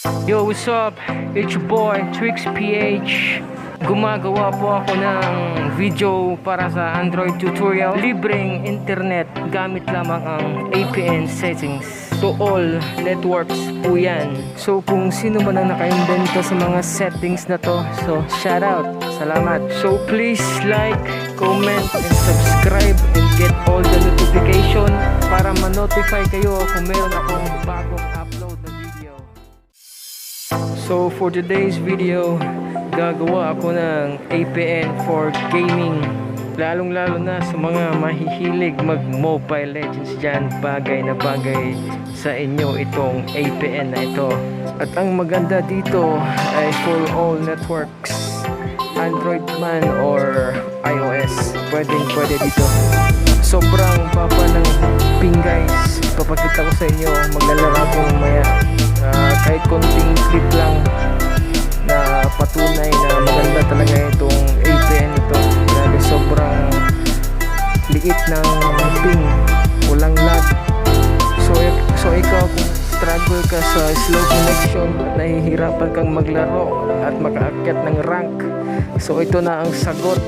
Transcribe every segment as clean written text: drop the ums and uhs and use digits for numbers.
Yo, what's up? It's your boy, Twix PH. Gumagawa po ako ng video para sa Android tutorial. Libreng internet gamit lamang ang APN settings. To all networks po yan. So kung sino man ang naka-invento sa mga settings na to, so shout out, salamat. So please like, comment, and subscribe and get all the notification para ma-notify kayo kung meron akong bagong upload na video. So for today's video, gagawa ako ng APN for gaming. Lalong lalo na sa mga mahihilig mag Mobile Legends dyan, bagay na bagay sa inyo itong APN na ito. At ang maganda dito ay for all networks, Android man or iOS, pwede dito. Sobrang papa ng ping guys, papakita ko sa inyo, maglalaro ako mamaya. Kahit konting clip lang na patunay na maganda talaga itong APN ito. Grabe, sobrang liit ng ping, walang lag. So ikaw kung struggle ka sa slow connection, nahihirapan kang maglaro at makaakyat ng rank, so ito na ang sagot.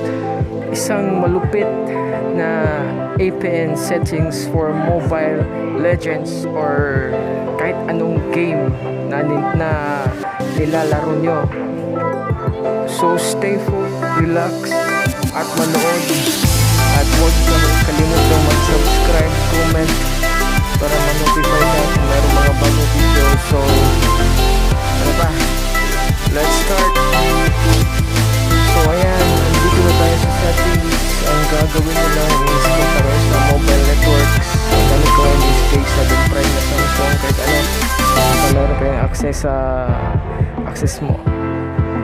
Isang malupit na APN settings for Mobile Legends or kahit anong game na nilalaro nyo. So stay full, relax at manood, at huwag kalimutang mag-subscribe, comment para ma-notify ka kung mayroong mga bagong video. So ano pa, let's start. So ayan, andito na tayo sa settings. Ang gagawin nyo lang is punta kayo sa mobile networks. Ang gamit ko in this case na Subrang na Samsung, kahit ano, kung meron kayong access mo.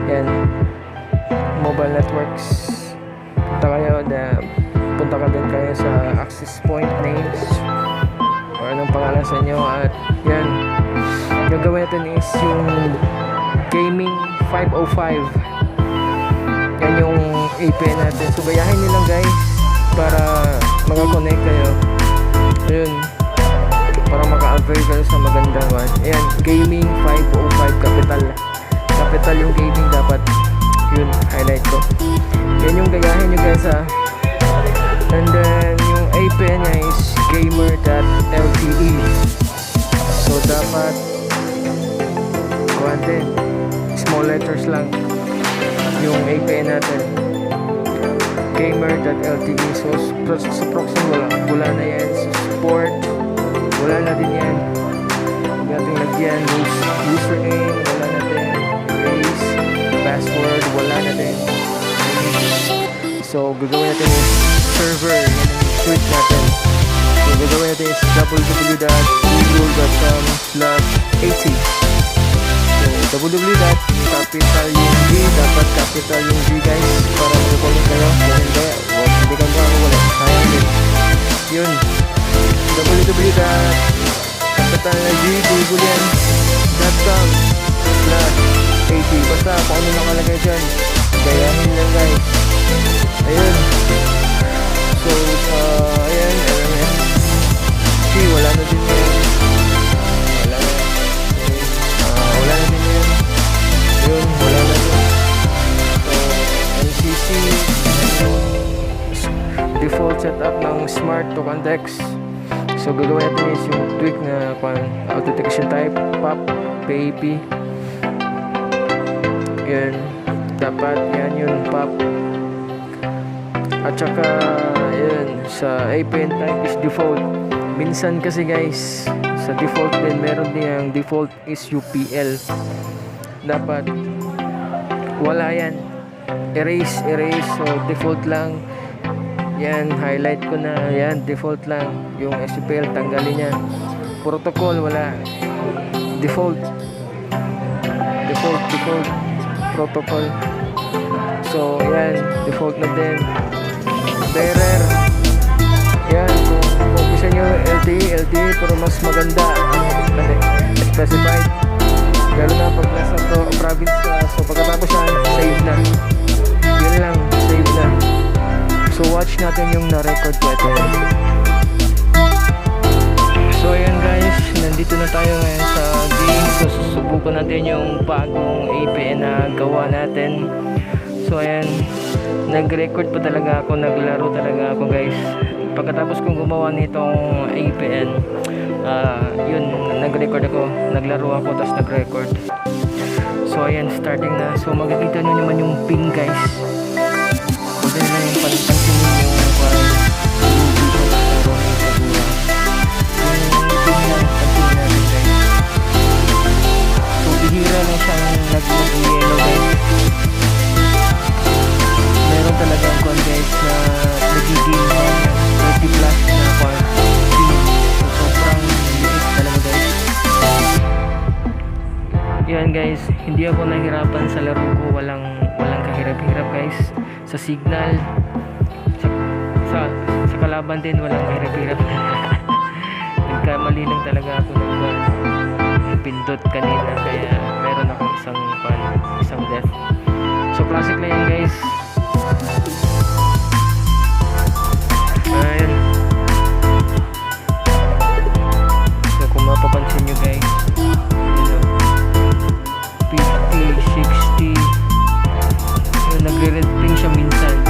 Yan, mobile networks. Punta ka din kayo sa access point names or anong pangalan sa inyo. At yan, gagawin natin is yung Gaming 505. Yan yung APN natin. So gayahin nyo lang guys para makakonect kayo. Ayun, para maka-avail kayo sa magandang one. Ayan, Gaming 505 capital yung gaming dapat. Yun, highlight ko. Yan yung gayahin nyo guys ha. And then yung APN nya is gamer.lte. So dapat kuhan din, small letters lang yung APN natin, gamer.lte. So sa proxy wala na yan. Sa support wala na din yan. Huwag natin lagyan username, wala na din. Erase, password, wala na din. So gagawin natin is server, yan ang switch natin. So gagawin natin is www.google.com/80. So www.capital yung G, dapat capital yung G guys para mag-comment kayo. Hindi ka wala, sayang din. Yun, www.capital na G, google.com/80. Basta kung ano nakalagay dyan, gayahin lang guys. Ayun. So ayan, LMS wala na din yan. Wala na din yan. Yun, wala na din. So LCC, default setup ng smart to context. So gagawin natin is yung tweak na authentication type, POP, PAP. Yan, dapat yan yun, POP. At saka yan, sa APN type is default. Minsan kasi guys, sa default din meron din ang default is UPL. Dapat wala yan, erase. So default lang yan, highlight ko na yan, default lang. Yung SPL tanggalin niya. Protocol wala, default protocol. So yan, default na din. Bearer yan, kung gusto nyo LTE pero mas maganda specified, lalo na pag nasa province ka. So pagkatapos yan, save na. Yun lang, save na. So watch natin yung na-record ko ito. So ayan guys, nandito na tayo ngayon sa game. So susubukan ko natin yung bagong APN na gawa natin. So ayan, nag-record pa talaga ako, naglaro talaga ako guys. Pagkatapos kong gumawa nitong APN, yun, nag-record ako, naglaro ako, tapos nag-record. So ayan, starting na. So makikita nyo naman yung ping guys. Pwede na yung pansin nyo yung bihira na siyang nag-yellow guys. Meron talagang kwan guys na nagiging 30 plus na kwan. So, sobrang liit talaga guys. Yan guys, hindi ako nahirapan sa laro ko. Walang kahirap-hirap guys. Sa signal, sa kalaban din walang kahirap-hirap. Nagkamali lang talaga ako ng kwan. Pindot kanina, kaya meron akong isang death. So classic na yan guys. Ayan. So kung mapapansin nyo guys, 50, 60, yun, nagre-red ping siya minsan,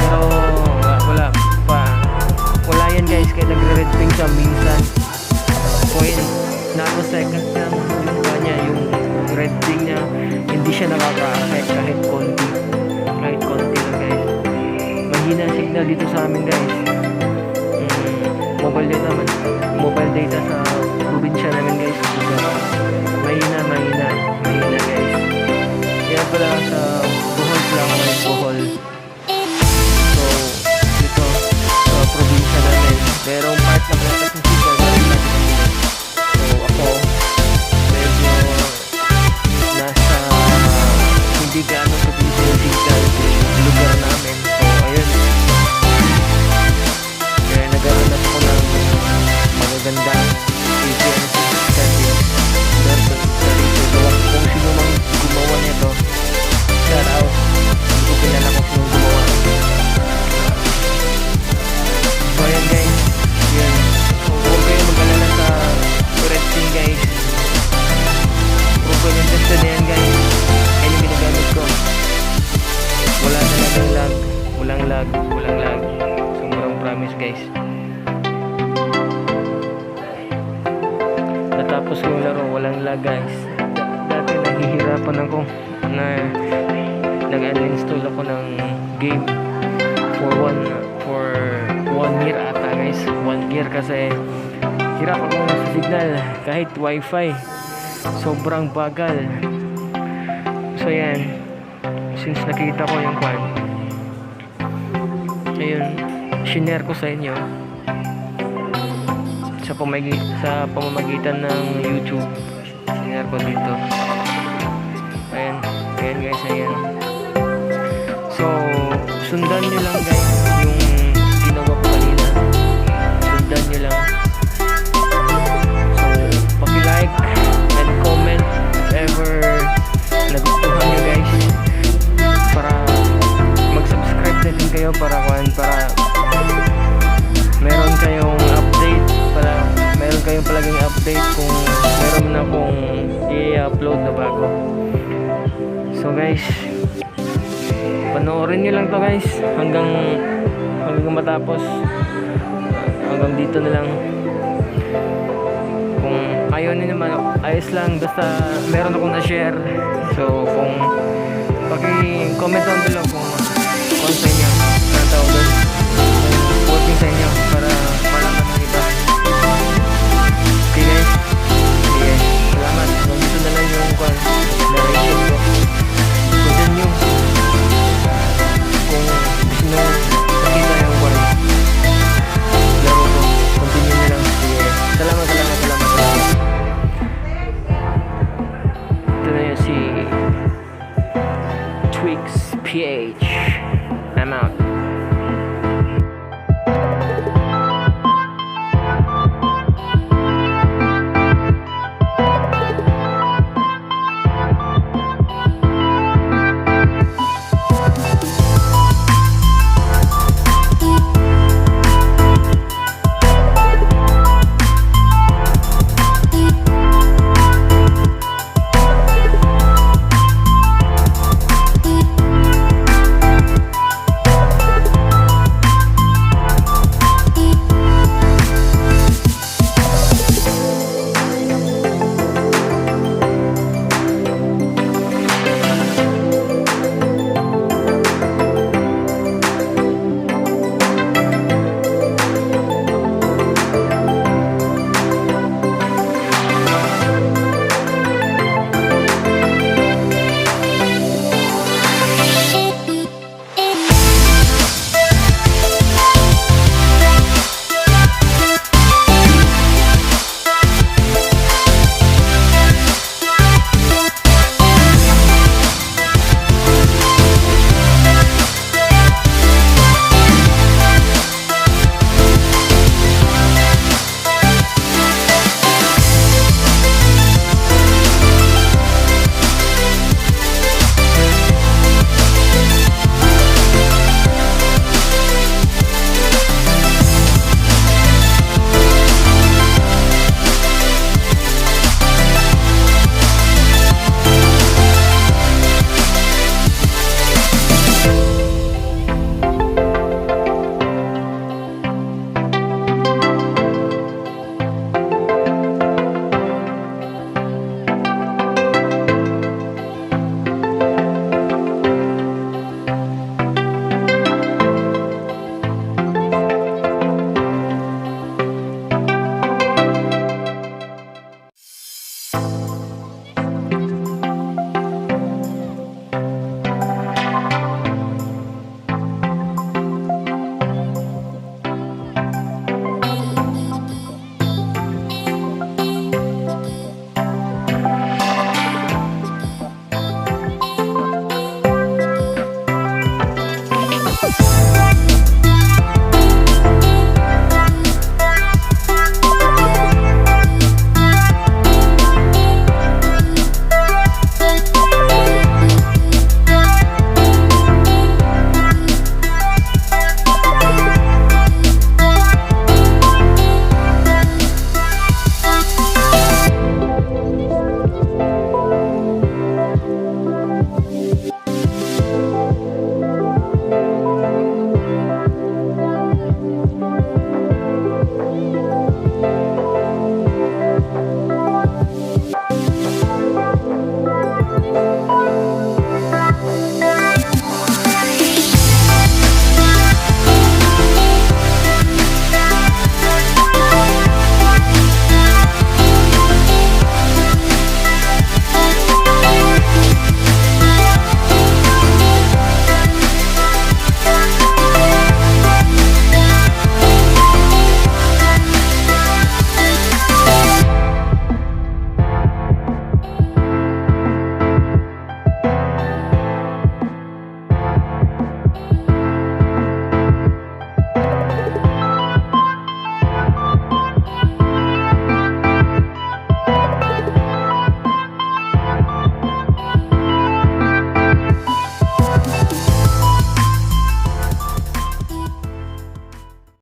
pero wala yan guys, kaya nagre-red ping siya minsan. Seconds lang yung kanya, yung red thing niya, hindi siya nakaka-affect kahit konti lang guys. Mahina signal dito sa amin guys. Mobile data sa probinsya namin guys. Mahina guys. Kaya pala sa Bohol lang, may Bohol. So dito sa probinsya namin, merong part na protect ng signal. Hindi gano'ng kapilito yung signal sa lugar namin. So ayun, kaya naghahanap ko ng magagandang APN settings versus sa rito. So kung sino mang gumawa nito, shout out, hindi ko kilala kung sino gumawa. So ayan guys, yun. So huwag kayo mag-alala sa red thing guys. Kung kayo interested na yan guys, ko. Wala talagang lag. Walang lag. Sobrang promise guys. Natapos ko yung laro, walang lag guys. Dati nahihirapan ako na nag-uninstall ako ng game for 1 year ata guys. 1 year kasi hirap ako sa signal kahit wifi. Sobrang bagal. So yan, since nakita ko yung kwan, ayun, shinare ko sa inyo sa pamamagitan ng YouTube. Shinare ko dito. Ayan guys, ayan. So sundan nyo lang guys yung ginawa ko kanina. Sundan nyo lang. So paki-like and comment if ever nagustuhan nyo guys, para mag-subscribe na din kayo para meron kayong update, meron kayong palaging update kung meron na akong i-upload na bago. So guys, panoorin nyo lang to guys hanggang matapos. Hanggang dito na lang. Kung ayaw nyo naman, ayos lang, basta meron akong na-share. So kung paki-comment down below kung sa inyo ang tawag doon, working sa inyo para malaman ng iba. Okay guys, salamat. Dito na lang yung narration ko. Sundan nyo kung gusto nyo nakita yung laro ko. Continue nyo lang. Salamat. Ito na yun si PH.